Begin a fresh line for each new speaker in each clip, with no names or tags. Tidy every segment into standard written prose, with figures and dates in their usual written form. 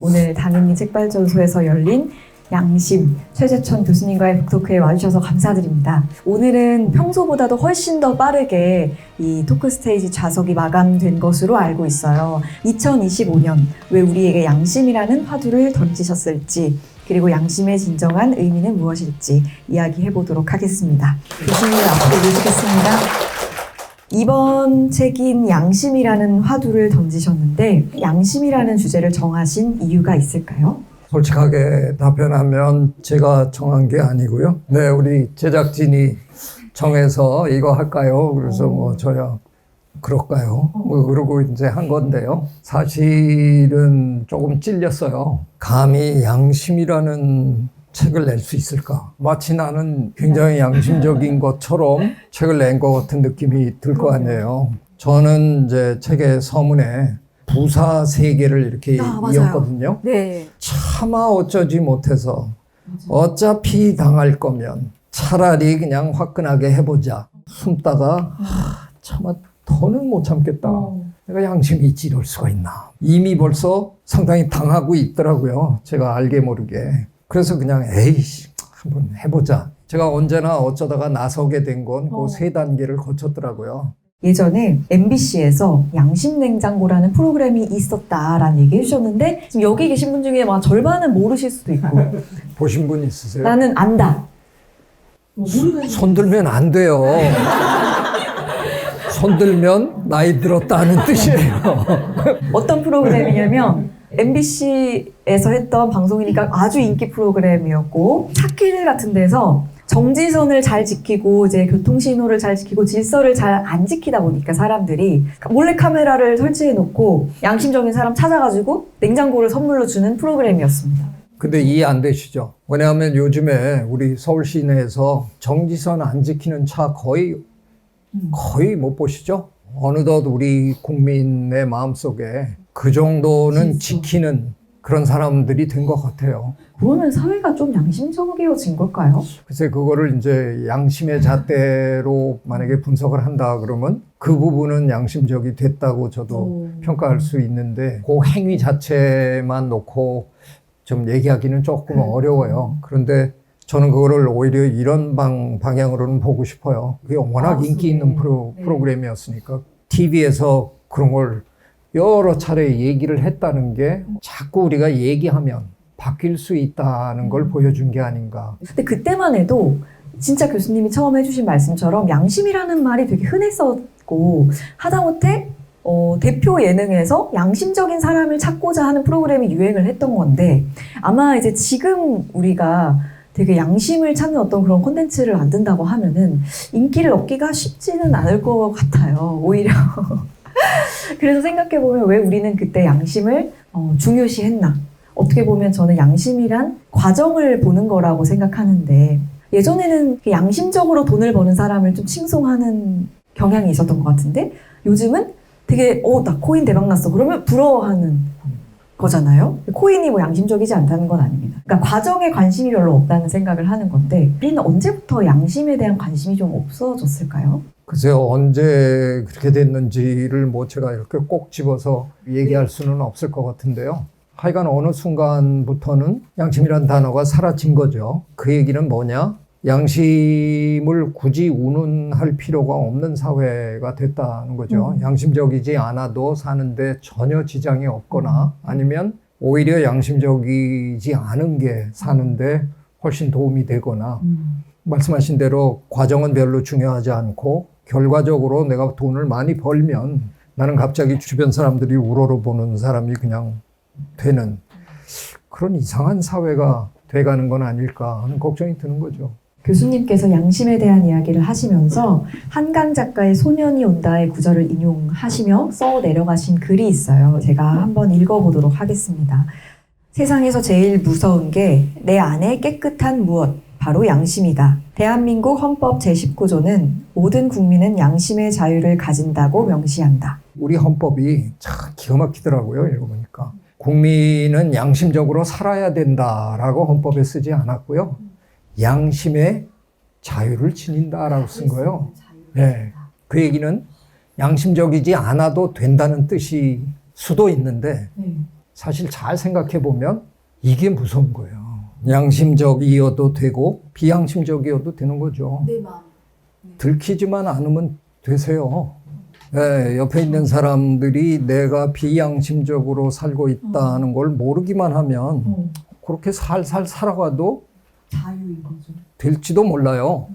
오늘 당인리 책발전소에서 열린 양심 최재천 교수님과의 북토크에 와주셔서 감사드립니다. 오늘은 평소보다도 훨씬 더 빠르게 이 토크 스테이지 좌석이 마감된 것으로 알고 있어요. 2025년 왜 우리에게 양심이라는 화두를 던지셨을지, 그리고 양심의 진정한 의미는 무엇일지 이야기해 보도록 하겠습니다. 교수님 앞으로 모시겠습니다. 이번 책인 양심이라는 화두를 던지셨는데 양심이라는 주제를 정하신 이유가 있을까요?
솔직하게 답변하면 제가 정한 게 아니고요. 네, 우리 제작진이 정해서 이거 할까요? 그래서 뭐 저야 그럴까요? 뭐 그러고 이제 한 건데요. 사실은 조금 찔렸어요. 감히 양심이라는 책을 낼 수 있을까? 마치 나는 굉장히 양심적인 것처럼 책을 낸 것 같은 느낌이 들 거 아니에요. 저는 이제 책의 서문에 부사 세 개를 이렇게 이었거든요.
네.
차마 어쩌지 못해서 어차피 당할 거면 차라리 그냥 화끈하게 해보자. 숨다가 차마 더는 못 참겠다. 내가 양심이 있지 이럴 수가 있나. 이미 벌써 상당히 당하고 있더라고요. 제가 알게 모르게. 그래서 그냥 에이씨 한번 해보자. 제가 언제나 어쩌다가 나서게 된 건 그 세 단계를 거쳤더라고요.
예전에 MBC에서 양심냉장고라는 프로그램이 있었다라는 얘기 해주셨는데 지금 여기 계신 분 중에 막 절반은 모르실 수도 있고
보신 분 있으세요?
나는 안다.
손 들면 안 돼요. 손 들면 나이 들었다는 뜻이에요.
어떤 프로그램이냐면 MBC에서 했던 방송이니까 아주 인기 프로그램이었고 찾길 같은 데서 정지선을 잘 지키고 이제 교통신호를 잘 지키고 질서를 잘 안 지키다 보니까 사람들이 몰래카메라를 설치해 놓고 양심적인 사람 찾아가지고 냉장고를 선물로 주는 프로그램이었습니다.
근데 이해 안 되시죠? 왜냐하면 요즘에 우리 서울 시내에서 정지선 안 지키는 차 거의 못 보시죠? 어느덧 우리 국민의 마음속에 그 정도는 지키는 그런 사람들이 된 것 같아요.
그러면 사회가 좀 양심적이어진 걸까요?
글쎄 그거를 이제 양심의 잣대로 만약에 분석을 한다 그러면 그 부분은 양심적이 됐다고 저도 평가할 수 있는데 그 행위 자체만 놓고 좀 얘기하기는 조금 어려워요. 그런데 저는 그거를 오히려 이런 방향으로는 보고 싶어요. 그게 워낙 인기 있는 프로그램이었으니까 TV에서 그런 걸 여러 차례 얘기를 했다는 게 자꾸 우리가 얘기하면 바뀔 수 있다는 걸 보여준 게 아닌가.
근데 그때만 해도 진짜 교수님이 처음 해주신 말씀처럼 양심이라는 말이 되게 흔했었고 하다못해 대표 예능에서 양심적인 사람을 찾고자 하는 프로그램이 유행을 했던 건데 아마 이제 지금 우리가 되게 양심을 찾는 어떤 그런 콘텐츠를 만든다고 하면은 인기를 얻기가 쉽지는 않을 것 같아요. 오히려. 그래서 생각해보면 왜 우리는 그때 양심을 중요시했나. 어떻게 보면 저는 양심이란 과정을 보는 거라고 생각하는데 예전에는 양심적으로 돈을 버는 사람을 좀 칭송하는 경향이 있었던 것 같은데 요즘은 되게 나 코인 대박 났어. 그러면 부러워하는 거잖아요. 코인이 뭐 양심적이지 않다는 건 아닙니다. 그러니까 과정에 관심이 별로 없다는 생각을 하는 건데 우리는 언제부터 양심에 대한 관심이 좀 없어졌을까요?
글쎄요, 언제 그렇게 됐는지를 뭐 제가 이렇게 꼭 집어서 얘기할 수는 없을 것 같은데요. 하여간 어느 순간부터는 양심이란 단어가 사라진 거죠. 그 얘기는 뭐냐? 양심을 굳이 운운할 필요가 없는 사회가 됐다는 거죠. 양심적이지 않아도 사는데 전혀 지장이 없거나 아니면 오히려 양심적이지 않은 게 사는데 훨씬 도움이 되거나 말씀하신 대로 과정은 별로 중요하지 않고 결과적으로 내가 돈을 많이 벌면 나는 갑자기 주변 사람들이 우러러보는 사람이 그냥 되는 그런 이상한 사회가 돼가는 건 아닐까 하는 걱정이 드는 거죠.
교수님께서 양심에 대한 이야기를 하시면서 한강 작가의 소년이 온다의 구절을 인용하시며 써 내려가신 글이 있어요. 제가 한번 읽어보도록 하겠습니다. 세상에서 제일 무서운 게 내 안에 깨끗한 무엇, 바로 양심이다. 대한민국 헌법 제19조는 모든 국민은 양심의 자유를 가진다고 명시한다.
우리 헌법이 참 기가 막히더라고요. 읽어보니까. 국민은 양심적으로 살아야 된다라고 헌법에 쓰지 않았고요. 양심의 자유를 지닌다라고 쓴 거예요. 네. 그 얘기는 양심적이지 않아도 된다는 뜻이 수도 있는데 사실 잘 생각해 보면 이게 무서운 거예요. 양심적이어도 되고 비양심적이어도 되는 거죠.
내 마음.
들키지만 않으면 되세요. 네, 옆에 있는 사람들이 내가 비양심적으로 살고 있다는 걸 모르기만 하면 그렇게 살살 살아가도
자유인 거죠.
될지도 몰라요.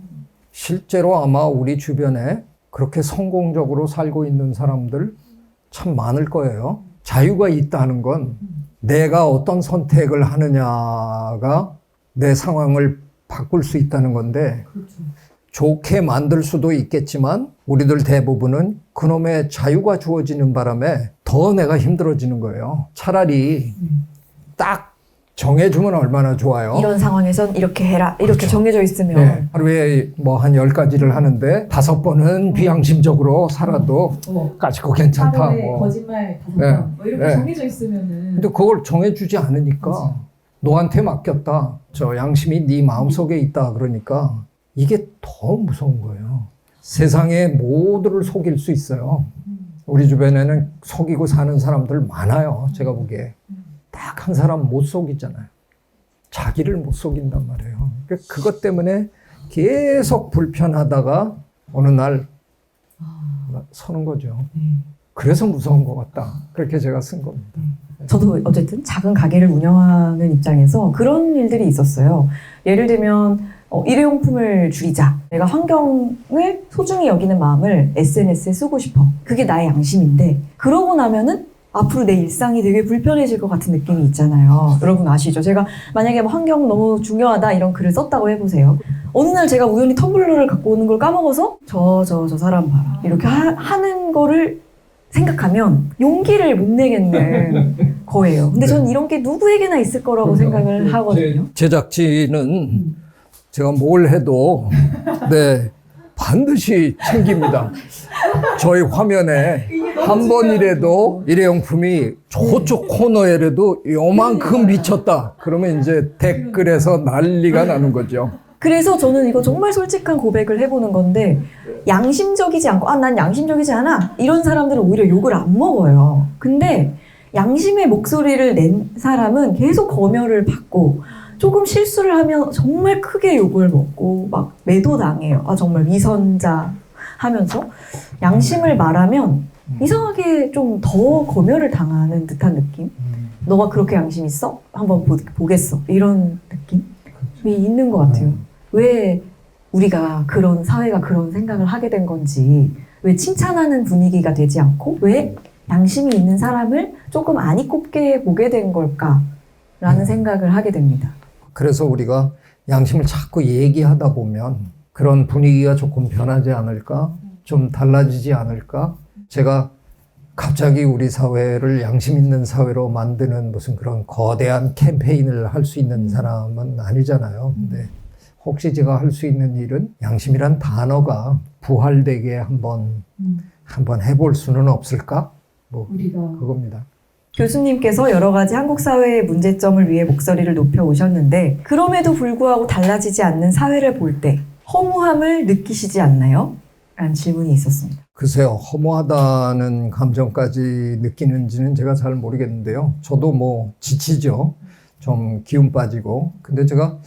실제로 아마 우리 주변에 그렇게 성공적으로 살고 있는 사람들 참 많을 거예요. 자유가 있다는 건 내가 어떤 선택을 하느냐가 내 상황을 바꿀 수 있다는 건데
그렇죠.
좋게 만들 수도 있겠지만 우리들 대부분은 그놈의 자유가 주어지는 바람에 더 내가 힘들어지는 거예요. 차라리 딱 정해주면 얼마나 좋아요.
이런 상황에선 이렇게 해라. 이렇게
그렇죠.
정해져 있으면.
네, 하루에 뭐 한 10가지를 하는데 5번은 비양심적으로 살아도 까짓거 괜찮다.
하루에
뭐.
거짓말 5번
네.
뭐 이렇게
네.
정해져 있으면은
근데 그걸 정해주지 않으니까
그렇죠.
너한테 맡겼다. 저 양심이 네 마음속에 있다. 그러니까 이게 더 무서운 거예요. 세상에 모두를 속일 수 있어요. 우리 주변에는 속이고 사는 사람들 많아요. 제가 보기에. 딱 한 사람 못 속이잖아요. 자기를 못 속인단 말이에요. 그러니까 그것 때문에 계속 불편하다가 어느 날 서는 거죠. 그래서 무서운 것 같다. 그렇게 제가 쓴 겁니다.
저도 어쨌든 작은 가게를 운영하는 입장에서 그런 일들이 있었어요. 예를 들면 일회용품을 줄이자. 내가 환경을 소중히 여기는 마음을 SNS에 쓰고 싶어. 그게 나의 양심인데 그러고 나면은 앞으로 내 일상이 되게 불편해질 것 같은 느낌이 있잖아요. 여러분 아시죠? 제가 만약에 뭐 환경 너무 중요하다 이런 글을 썼다고 해보세요. 어느 날 제가 우연히 텀블러를 갖고 오는 걸 까먹어서 저 사람 봐라. 이렇게 하는 거를 생각하면 용기를 못 내겠는 거예요. 근데 저는 이런 게 누구에게나 있을 거라고 생각을 하거든요.
제작진은 제가 뭘 해도 네 반드시 챙깁니다. 저희 화면에 한 번이라도 일회용품이 저쪽 코너에라도 요만큼 미쳤다. 그러면 이제 댓글에서 난리가 나는 거죠.
그래서 저는 이거 정말 솔직한 고백을 해보는 건데 양심적이지 않고 난 양심적이지 않아 이런 사람들은 오히려 욕을 안 먹어요. 근데 양심의 목소리를 낸 사람은 계속 검열을 받고 조금 실수를 하면 정말 크게 욕을 먹고 막 매도당해요. 정말 위선자 하면서 양심을 말하면 이상하게 좀 더 검열을 당하는 듯한 느낌? 너가 그렇게 양심 있어? 한번 보겠어. 이런 느낌이 있는 것 같아요. 왜 우리가 사회가 그런 생각을 하게 된 건지, 왜 칭찬하는 분위기가 되지 않고, 왜 양심이 있는 사람을 조금 아니 꼽게 보게 된 걸까라는 생각을 하게 됩니다.
그래서 우리가 양심을 자꾸 얘기하다 보면 그런 분위기가 조금 변하지 않을까? 좀 달라지지 않을까? 제가 갑자기 우리 사회를 양심 있는 사회로 만드는 무슨 그런 거대한 캠페인을 할 수 있는 사람은 아니잖아요. 근데 혹시 제가 할 수 있는 일은 양심이란 단어가 부활되게 한번 해볼 수는 없을까? 뭐 그겁니다.
교수님께서 여러 가지 한국 사회의 문제점을 위해 목소리를 높여 오셨는데 그럼에도 불구하고 달라지지 않는 사회를 볼 때 허무함을 느끼시지 않나요? 라는 질문이 있었습니다.
글쎄요, 허무하다는 감정까지 느끼는지는 제가 잘 모르겠는데요. 저도 뭐 지치죠. 좀 기운 빠지고. 근데 제가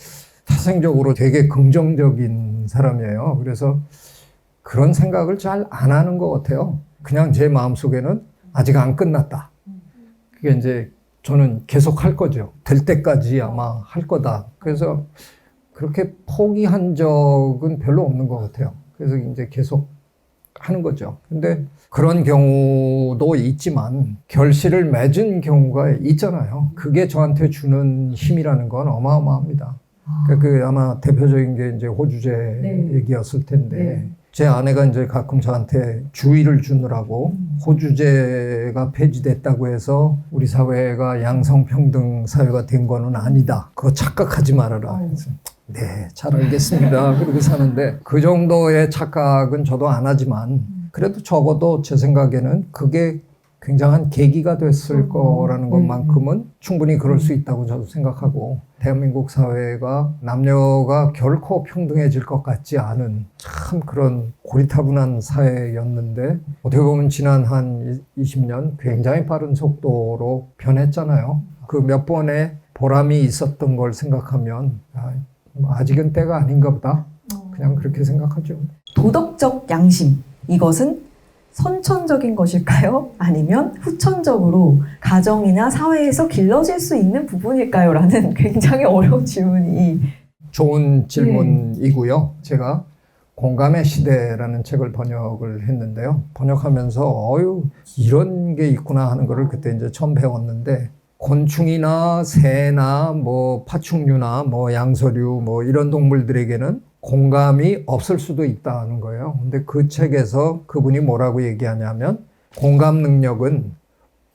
태생적으로 되게 긍정적인 사람이에요. 그래서 그런 생각을 잘 안 하는 것 같아요. 그냥 제 마음속에는 아직 안 끝났다. 그게 이제 저는 계속 할 거죠. 될 때까지 아마 할 거다. 그래서 그렇게 포기한 적은 별로 없는 것 같아요. 그래서 이제 계속 하는 거죠. 근데 그런 경우도 있지만 결실을 맺은 경우가 있잖아요. 그게 저한테 주는 힘이라는 건 어마어마합니다. 그 아마 대표적인 게 이제 호주제 얘기였을 텐데 제 아내가 이제 가끔 저한테 주의를 주느라고 호주제가 폐지됐다고 해서 우리 사회가 양성평등 사회가 된 거는 아니다. 그거 착각하지 말아라. 그래서 네, 잘 알겠습니다. 그러고 사는데 그 정도의 착각은 저도 안 하지만 그래도 적어도 제 생각에는 그게 굉장한 계기가 됐을 거라는
네,
것만큼은 충분히 그럴 수 있다고 저도 생각하고, 대한민국 사회가 남녀가 결코 평등해질 것 같지 않은 참 그런 고리타분한 사회였는데, 어떻게 보면 지난 한 20년 굉장히 빠른 속도로 변했잖아요. 그 몇 번의 보람이 있었던 걸 생각하면 아직은 때가 아닌가 보다, 그냥 그렇게 생각하죠.
도덕적 양심, 이것은 선천적인 것일까요? 아니면 후천적으로 가정이나 사회에서 길러질 수 있는 부분일까요? 라는 굉장히 어려운 질문이.
좋은 질문이고요. 제가 공감의 시대라는 책을 번역을 했는데요. 번역하면서 이런 게 있구나 하는 거를 그때 이제 처음 배웠는데, 곤충이나 새나 뭐 파충류나 뭐 양서류 뭐 이런 동물들에게는 공감이 없을 수도 있다는 거예요. 근데 그 책에서 그분이 뭐라고 얘기하냐면, 공감 능력은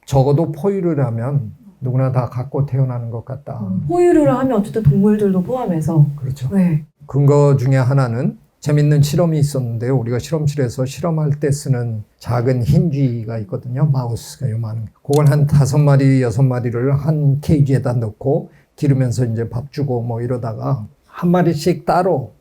적어도 포유를 하면 누구나 다 갖고 태어나는 것 같다.
포유를 하면 어쨌든 동물들도 포함해서.
그렇죠.
네.
근거 중에 하나는 재밌는 실험이 있었는데요. 우리가 실험실에서 실험할 때 쓰는 작은 흰 쥐가 있거든요. 마우스가 요만한. 그걸 한 5마리, 6마리를 한 케이지에다 넣고 기르면서 이제 밥 주고 뭐 이러다가 한 마리씩 따로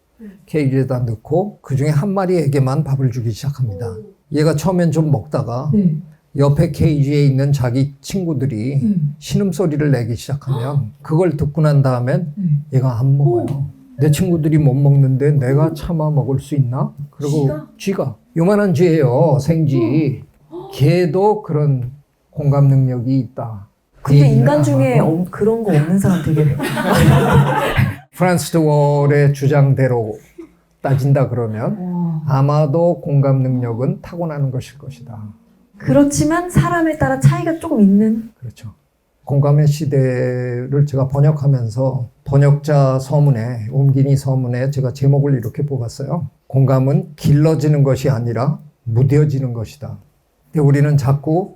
케이지에다 넣고 그 중에 한 마리에게만 밥을 주기 시작합니다. 얘가 처음엔 좀 먹다가
네.
옆에 케이지에 있는 자기 친구들이 신음소리를 내기 시작하면 그걸 듣고 난 다음엔 얘가 안 먹어요. 내 친구들이 못 먹는데 내가 참아 먹을 수 있나? 그리고 쥐가 요만한 쥐예요. 생쥐. 걔도 그런 공감 능력이 있다.
근데 인간 중에 그런 거 없는 사람 되게.
프란스 드월의 주장대로 따진다 그러면 아마도 공감 능력은 타고나는 것일 것이다.
그렇지만 사람에 따라 차이가 조금 있는.
그렇죠. 공감의 시대를 제가 번역하면서 번역자 서문에, 옴기니 서문에 제가 제목을 이렇게 뽑았어요. 공감은 길러지는 것이 아니라 무뎌지는 것이다. 근데 우리는 자꾸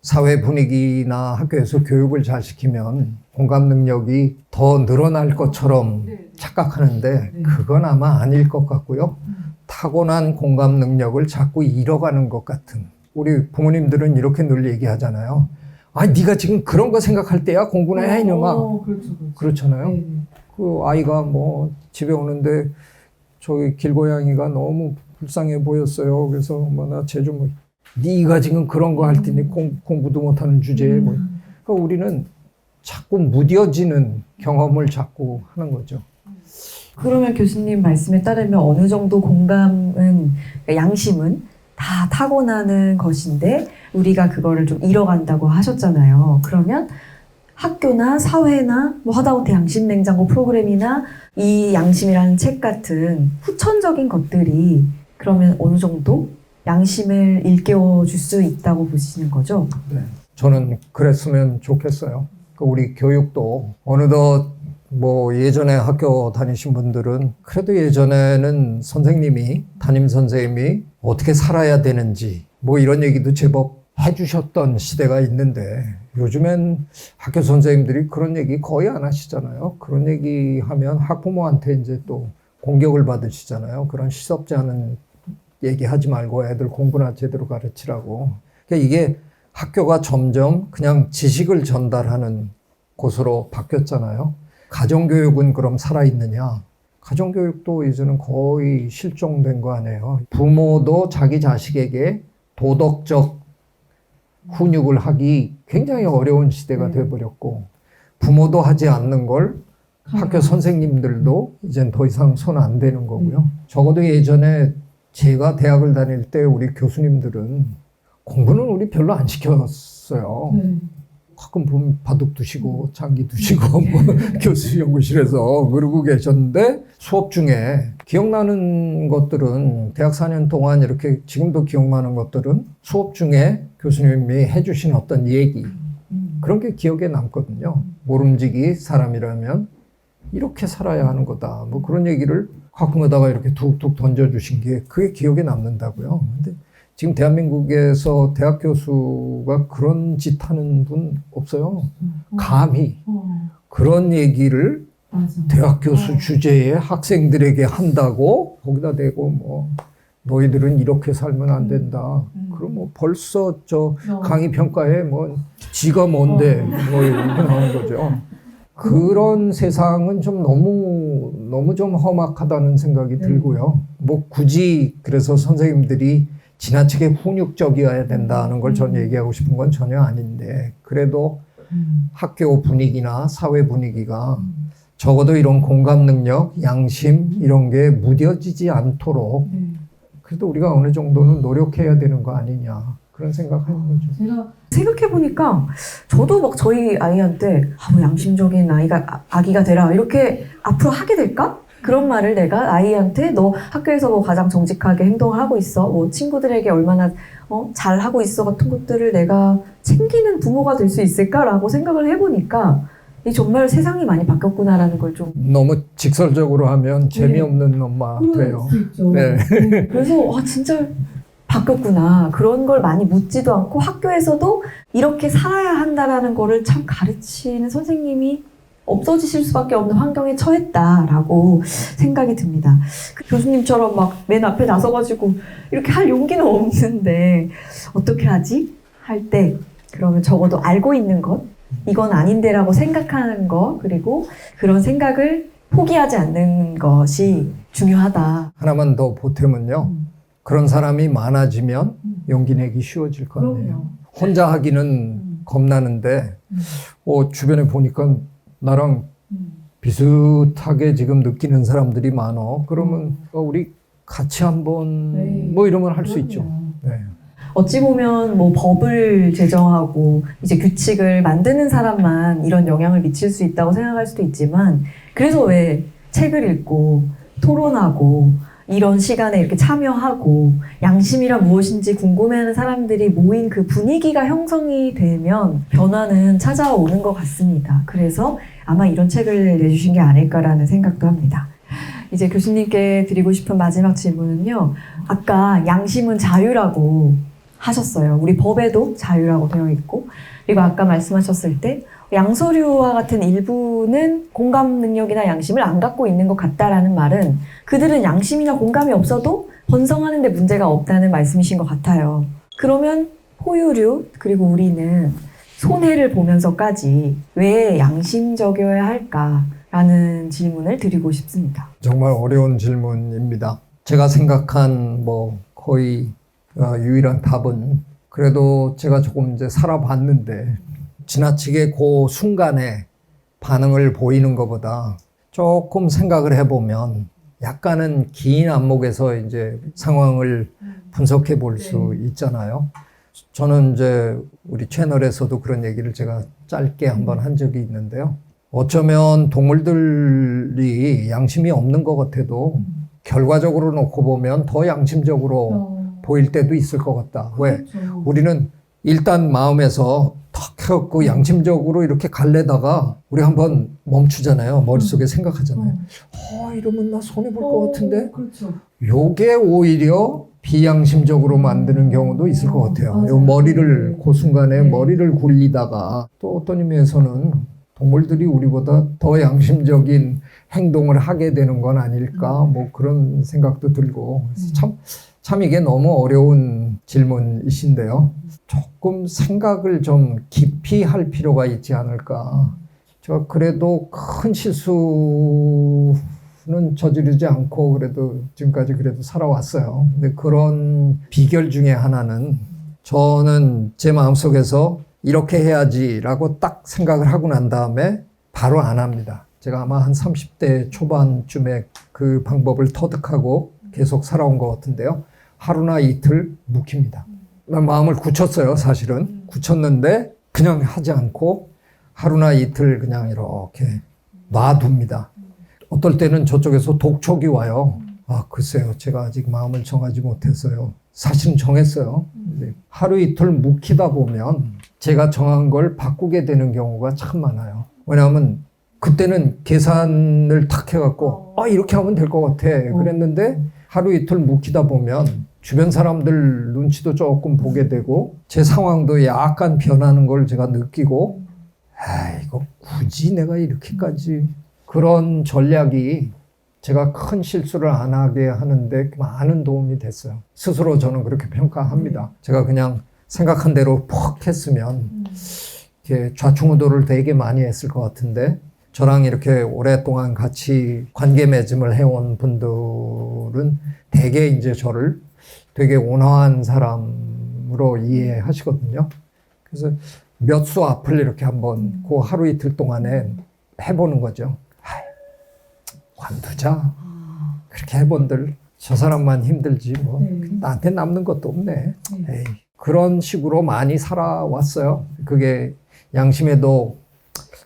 사회 분위기나 학교에서 교육을 잘 시키면 공감 능력이 더 늘어날 것처럼 착각하는데 그건 아마 아닐 것 같고요. 타고난 공감 능력을 자꾸 잃어가는 것 같은. 우리 부모님들은 이렇게 늘 얘기하잖아요. 네가 지금 그런 거 생각할 때야 공부나 해, 이놈아.
그렇죠.
그렇잖아요.
네.
그 아이가 뭐 집에 오는데 저기 길고양이가 너무 불쌍해 보였어요. 그래서 뭐 나 쟤 좀 네가 지금 그런 거 할 테니 공부도 못하는 주제에 뭐. 그러니까 우리는 자꾸 무뎌지는 경험을 자꾸 하는 거죠.
그러면 교수님 말씀에 따르면 어느 정도 공감은, 그러니까 양심은 다 타고나는 것인데 우리가 그거를 좀 잃어간다고 하셨잖아요. 그러면 학교나 사회나 뭐 하다못해 양심냉장고 프로그램이나 이 양심이라는 책 같은 후천적인 것들이 그러면 어느 정도 양심을 일깨워 줄 수 있다고 보시는 거죠?
네. 저는 그랬으면 좋겠어요. 우리 교육도 어느덧 뭐 예전에 학교 다니신 분들은 그래도 예전에는 선생님이, 담임 선생님이 어떻게 살아야 되는지 뭐 이런 얘기도 제법 해주셨던 시대가 있는데, 요즘엔 학교 선생님들이 그런 얘기 거의 안 하시잖아요. 그런 얘기 하면 학부모한테 이제 또 공격을 받으시잖아요. 그런 시섭지 않은 얘기 하지 말고 애들 공부나 제대로 가르치라고. 그러니까 이게 학교가 점점 그냥 지식을 전달하는 곳으로 바뀌었잖아요. 가정교육은 그럼 살아있느냐? 가정교육도 이제는 거의 실종된 거 아니에요. 부모도 자기 자식에게 도덕적 훈육을 하기 굉장히 어려운 시대가 돼버렸고, 부모도 하지 않는 걸 학교 선생님들도 이젠 더 이상 손 안 대는 거고요. 적어도 예전에 제가 대학을 다닐 때 우리 교수님들은 공부는 우리 별로 안 시켰어요. 가끔 보면 바둑 두시고 장기 두시고 뭐 교수 연구실에서 그러고 계셨는데, 수업 중에 기억나는 것들은 대학 4년 동안 이렇게 지금도 기억나는 것들은 수업 중에 교수님이 해주신 어떤 얘기, 그런 게 기억에 남거든요. 모름지기 사람이라면 이렇게 살아야 하는 거다. 뭐 그런 얘기를 가끔가다가 이렇게 툭툭 던져주신 게 그게 기억에 남는다고요. 근데 지금 대한민국에서 대학 교수가 그런 짓 하는 분 없어요. 감히 그런 얘기를
맞아.
대학 교수 주제에 학생들에게 한다고 거기다 대고 뭐 너희들은 이렇게 살면 안 된다. 그럼 뭐 벌써 저 강의 평가에 뭐 지가 뭔데 뭐 이렇게 나오는 거죠. 그런 세상은 좀 너무 좀 험악하다는 생각이 들고요. 뭐 굳이 그래서 선생님들이 지나치게 훈육적이어야 된다는 걸 전 얘기하고 싶은 건 전혀 아닌데, 그래도 학교 분위기나 사회 분위기가 적어도 이런 공감 능력, 양심 이런 게 무뎌지지 않도록 그래도 우리가 어느 정도는 노력해야 되는 거 아니냐, 그런 생각하는 거죠.
제가
생각해보니까 저도 막 저희 아이한테 뭐 양심적인 아기가 되라 이렇게 앞으로 하게 될까? 그런 말을 내가 아이한테 너 학교에서 뭐 가장 정직하게 행동을 하고 있어, 뭐 친구들에게 얼마나 잘 하고 있어 같은 것들을 내가 챙기는 부모가 될 수 있을까라고 생각을 해보니까 이 정말 세상이 많이 바뀌었구나라는 걸 좀
너무 직설적으로 하면 재미없는 엄마
그럴
돼요.
수 있죠.
네.
그래서 진짜 바뀌었구나. 그런 걸 많이 묻지도 않고 학교에서도 이렇게 살아야 한다라는 거를 참 가르치는 선생님이 없어지실 수밖에 없는 환경에 처했다라고 생각이 듭니다. 그 교수님처럼 막 맨 앞에 나서가지고 이렇게 할 용기는 없는데 어떻게 하지? 할 때 그러면 적어도 알고 있는 것, 이건 아닌데라고 생각하는 거, 그리고 그런 생각을 포기하지 않는 것이 중요하다.
하나만 더 보태면요. 그런 사람이 많아지면 용기 내기 쉬워질 거 아니에요.
그럼요.
혼자 하기는 겁나는데 주변에 보니까 나랑 비슷하게 지금 느끼는 사람들이 많어. 그러면 우리 같이 한번
네.
뭐 이러면 할 수 있죠.
그럼요.
네.
어찌 보면 뭐 법을 제정하고 이제 규칙을 만드는 사람만 이런 영향을 미칠 수 있다고 생각할 수도 있지만, 그래서 왜 책을 읽고 토론하고 이런 시간에 이렇게 참여하고 양심이란 무엇인지 궁금해하는 사람들이 모인 그 분위기가 형성이 되면 변화는 찾아오는 것 같습니다. 그래서 아마 이런 책을 내주신 게 아닐까라는 생각도 합니다. 이제 교수님께 드리고 싶은 마지막 질문은요. 아까 양심은 자유라고 하셨어요. 우리 법에도 자유라고 되어 있고, 그리고 아까 말씀하셨을 때 양서류와 같은 일부는 공감 능력이나 양심을 안 갖고 있는 것 같다라는 말은 그들은 양심이나 공감이 없어도 번성하는 데 문제가 없다는 말씀이신 것 같아요. 그러면 포유류, 그리고 우리는 손해를 보면서까지 왜 양심적이어야 할까라는 질문을 드리고 싶습니다.
정말 어려운 질문입니다. 제가 생각한 거의 유일한 답은, 그래도 제가 조금 이제 살아봤는데 지나치게 그 순간에 반응을 보이는 것보다 조금 생각을 해보면 약간은 긴 안목에서 이제 상황을 분석해 볼 수 있잖아요. 저는 이제 우리 채널에서도 그런 얘기를 제가 짧게 한번 한 적이 있는데요. 어쩌면 동물들이 양심이 없는 것 같아도 결과적으로 놓고 보면 더 양심적으로 보일 때도 있을 것 같다. 왜?
그렇죠.
우리는 일단 마음에서 탁 해갖고 양심적으로 이렇게 갈래다가 우리 한번 멈추잖아요. 머릿속에 생각하잖아요. 이러면 나 손해볼 것 같은데?
그렇죠.
요게 오히려 비양심적으로 만드는 경우도 있을 것 같아요.
맞아요.
요 머리를, 그 순간에
네.
머리를 굴리다가 또 어떤 의미에서는 동물들이 우리보다 더 양심적인 행동을 하게 되는 건 아닐까, 뭐 그런 생각도 들고. 그래서 참 이게 너무 어려운 질문이신데요. 조금 생각을 좀 깊이 할 필요가 있지 않을까. 제가 그래도 큰 실수는 저지르지 않고 그래도 지금까지 그래도 살아왔어요. 근데 그런 비결 중에 하나는 저는 제 마음속에서 이렇게 해야지라고 딱 생각을 하고 난 다음에 바로 안 합니다. 제가 아마 한 30대 초반쯤에 그 방법을 터득하고 계속 살아온 것 같은데요. 하루나 이틀 묵힙니다. 난 마음을 굳혔어요, 사실은. 굳혔는데 그냥 하지 않고 하루나 이틀 그냥 이렇게 놔둡니다. 어떨 때는 저쪽에서 독촉이 와요. 글쎄요, 제가 아직 마음을 정하지 못했어요. 사실은 정했어요. 근데 하루 이틀 묵히다 보면 제가 정한 걸 바꾸게 되는 경우가 참 많아요. 왜냐하면 그때는 계산을 탁 해갖고 이렇게 하면 될 것 같아 그랬는데, 하루 이틀 묵히다 보면 주변 사람들 눈치도 조금 보게 되고 제 상황도 약간 변하는 걸 제가 느끼고, 이거 굳이 내가 이렇게까지, 그런 전략이 제가 큰 실수를 안 하게 하는데 많은 도움이 됐어요. 스스로 저는 그렇게 평가합니다. 제가 그냥 생각한 대로 퍽 했으면 이렇게 좌충우돌을 되게 많이 했을 것 같은데 저랑 이렇게 오랫동안 같이 관계 맺음을 해온 분들은 되게 이제 저를 되게 온화한 사람으로 이해하시거든요. 그래서 몇 수 앞을 이렇게 한번 그 하루 이틀 동안에 해보는 거죠. 관두자. 그렇게 해본들 저 사람만 힘들지 뭐 나한테 남는 것도 없네. 에이. 그런 식으로 많이 살아왔어요. 그게 양심에도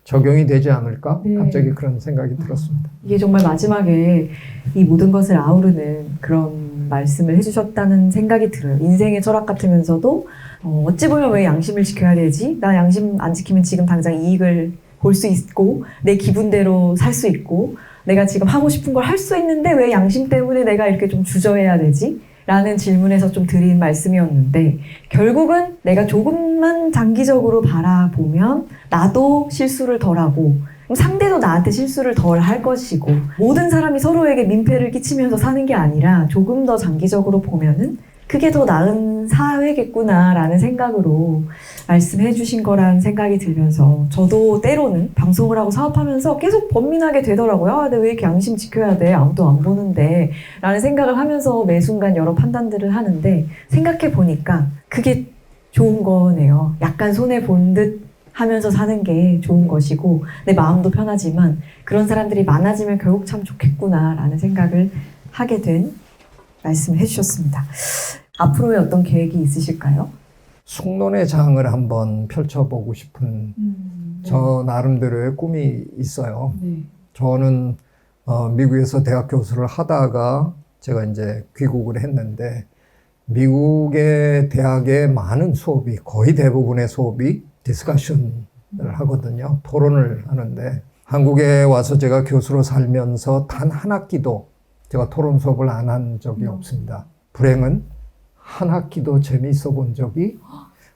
적용이 되지 않을까?
네.
갑자기 그런 생각이 들었습니다.
이게 정말 마지막에 이 모든 것을 아우르는 그런 말씀을 해주셨다는 생각이 들어요. 인생의 철학 같으면서도 어찌 보면 왜 양심을 지켜야 되지? 나 양심 안 지키면 지금 당장 이익을 볼 수 있고 내 기분대로 살 수 있고 내가 지금 하고 싶은 걸 할 수 있는데 왜 양심 때문에 내가 이렇게 좀 주저해야 되지? 라는 질문에서 좀 드린 말씀이었는데 결국은 내가 조금만 장기적으로 바라보면 나도 실수를 덜하고 상대도 나한테 실수를 덜 할 것이고 모든 사람이 서로에게 민폐를 끼치면서 사는 게 아니라 조금 더 장기적으로 보면은 그게 더 나은 사회겠구나라는 생각으로 말씀해 주신 거란 생각이 들면서 저도 때로는 방송을 하고 사업하면서 계속 번민하게 되더라고요. 아, 내가 왜 이렇게 양심 지켜야 돼? 아무도 안 보는데 라는 생각을 하면서 매 순간 여러 판단들을 하는데 생각해 보니까 그게 좋은 거네요. 약간 손해 본 듯 하면서 사는 게 좋은 것이고 내 마음도 편하지만 그런 사람들이 많아지면 결국 참 좋겠구나라는 생각을 하게 된 말씀을 해주셨습니다. 앞으로의 어떤 계획이 있으실까요?
숙론의 장을 한번 펼쳐보고 싶은 저 나름대로의 꿈이 있어요.
네.
저는 미국에서 대학 교수를 하다가 제가 이제 귀국을 했는데 미국의 대학의 많은 수업이 거의 대부분의 수업이 디스커션을 하거든요. 토론을 하는데 한국에 와서 제가 교수로 살면서 단 한 학기도 제가 토론 수업을 안 한 적이 없습니다. 불행은 한 학기도 재미있어 본 적이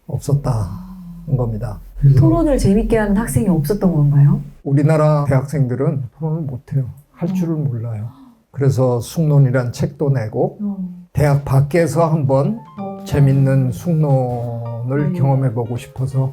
없었다는 겁니다.
토론을 재밌게 하는 학생이 없었던 건가요?
우리나라 대학생들은 토론을 못해요. 할 줄을 몰라요. 그래서 숙론이란 책도 내고 대학 밖에서 한번 재밌는 숙론을 경험해보고 싶어서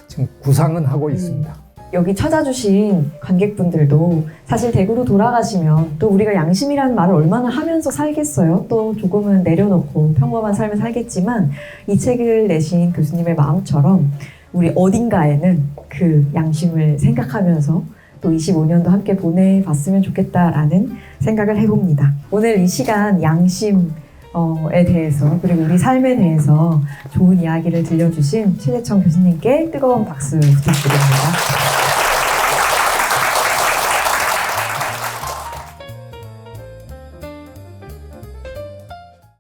지금 구상은 하고 있습니다.
여기 찾아주신 관객분들도 사실 대구로 돌아가시면 또 우리가 양심이라는 말을 얼마나 하면서 살겠어요. 또 조금은 내려놓고 평범한 삶을 살겠지만 이 책을 내신 교수님의 마음처럼 우리 어딘가에는 그 양심을 생각하면서 또 25년도 함께 보내봤으면 좋겠다라는 생각을 해봅니다. 오늘 이 시간 양심에 대해서 그리고 우리 삶에 대해서 좋은 이야기를 들려주신 최재청 교수님께 뜨거운 박수 부탁드립니다.